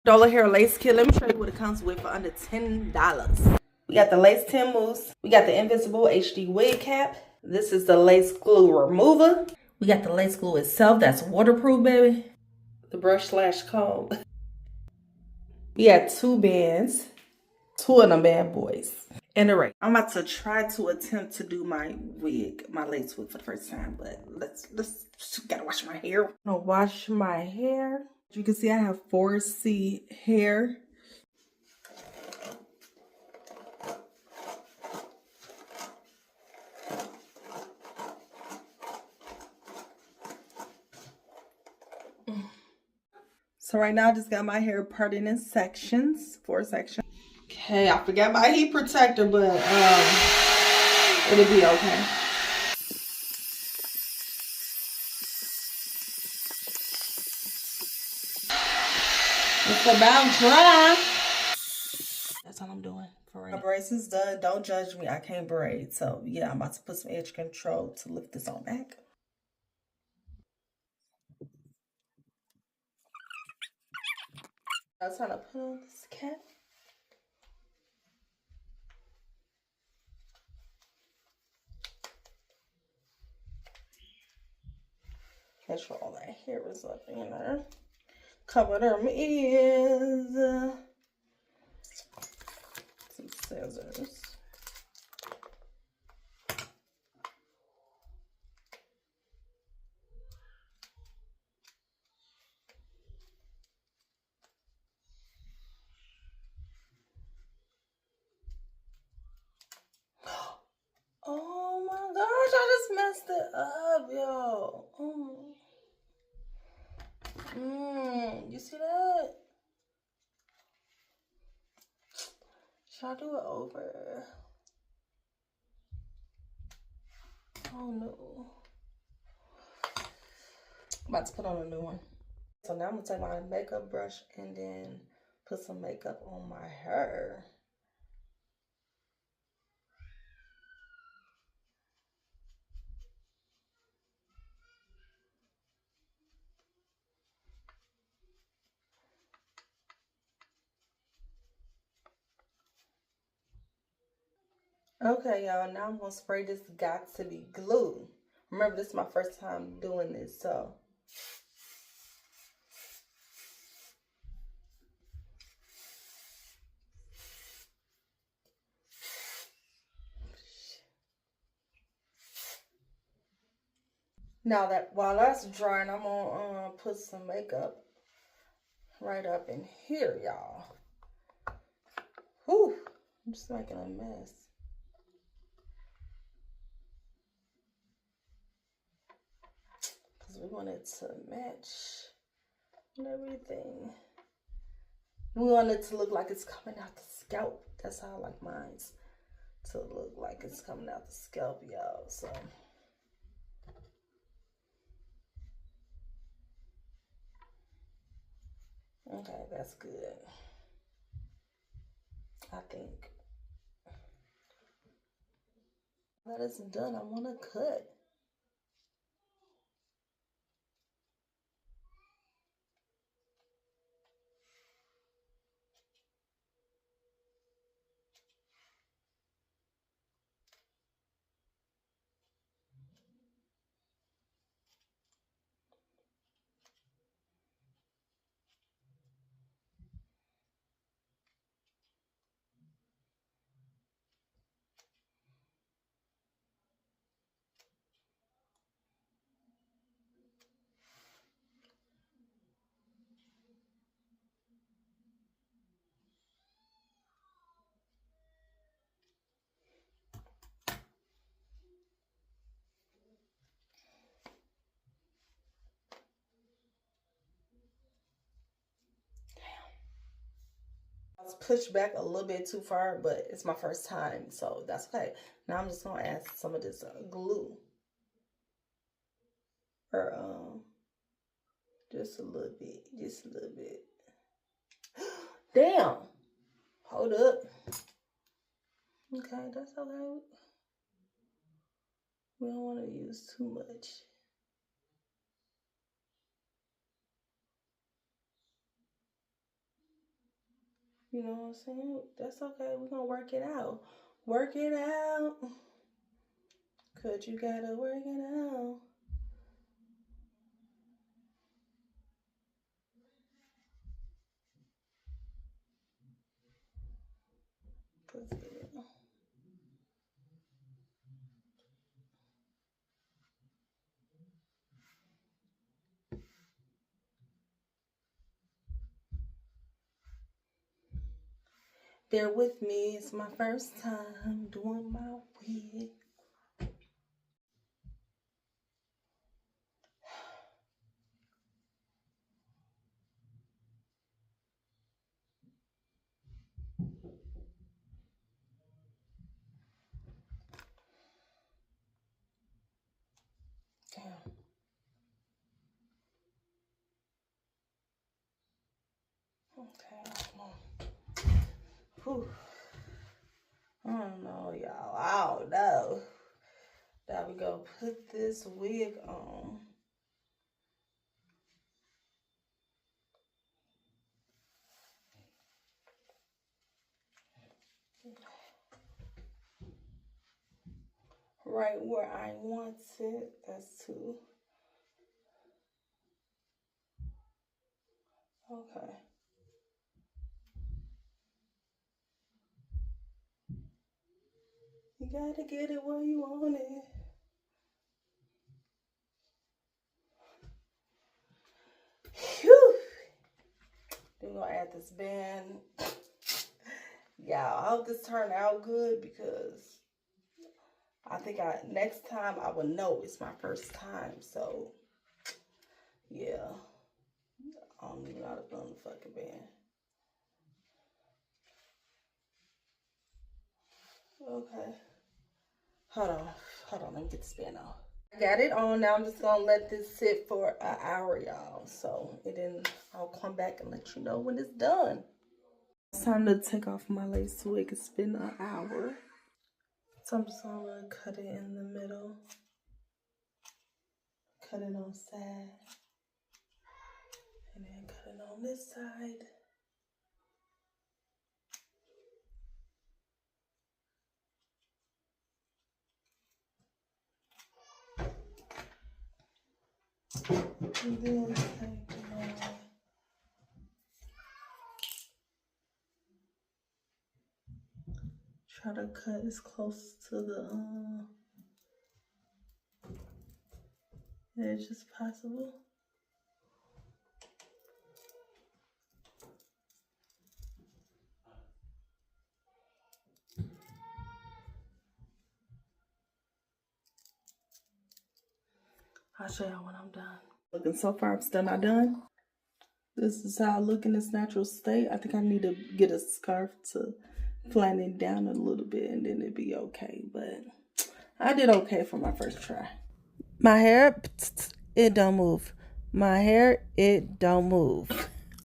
$1 hair lace kit. Let me show you what it comes with for under $10. We got the lace 10 mousse. We got the invisible HD wig cap. This is the lace glue remover. We got the lace glue itself. That's waterproof, baby. The brush slash comb. We got 2 bands. 2 of them bad boys. And a rake. I'm about to try to attempt to do my wig, my lace wig for the first time, but let's gotta wash my hair. I'm gonna wash my hair. You can see I have 4C hair. So right now I just got my hair parted in sections, 4 sections. Okay, I forgot my heat protector, but it'll be okay. It's about dry. That's all I'm doing for right now. My braids is done. Don't judge me. I can't braid. So yeah, I'm about to put some edge control to lift this on back. I was trying to put on this cap. Make sure all that hair is up in there. Cover them ears. Some scissors. Oh my gosh, I just messed it up, yo. You see that? Should I do it over? Oh no. I'm about to put on a new one. So now I'm gonna take my makeup brush and then put some makeup on my hair. Okay, y'all, now I'm gonna spray this Got to Be glue. Remember, this is my first time doing this, so. Now that, while that's drying, I'm gonna put some makeup right up in here, y'all. Whew, I'm just making a mess. We want it to match and everything. We want it to look like it's coming out the scalp. That's how I like mine to look like it's coming out the scalp, y'all. So okay, that's good. I think that isn't done. I want to cut. Pushed back a little bit too far, but it's my first time, so that's okay. Now I'm just gonna add some of this glue, or just a little bit, Damn, hold up. Okay, that's okay. We don't want to use too much. You know what I'm saying? That's okay. We're gonna work it out. Work it out. Cause you gotta work it out. Bear with me, it's my first time doing my wig. Damn. Okay, whew. I don't know, y'all. I don't know. Now we gonna put this wig on. Right where I want it. That's two. Okay. You gotta get it where you want it. Phew. Then we're gonna add this band. Yeah, I hope this turned out good because I think next time I will know it's my first time. So yeah. I don't even know how to put on the fucking band. Okay. Hold on, let me get this band off. I got it on. Now I'm just gonna let this sit for an hour, y'all. So and then I'll come back and let you know when it's done. It's time to take off my lace wig. It's been an hour. So I'm just gonna cut it in the middle. Cut it on side. And then cut it on this side. And then try to cut as close to the edge as possible. I'll show y'all when I'm done. Looking so far, I'm still not done. This is how I look in its natural state. I think I need to get a scarf to flatten it down a little bit and then it'll be okay. But I did okay for my first try. My hair, it don't move. My hair, it don't move.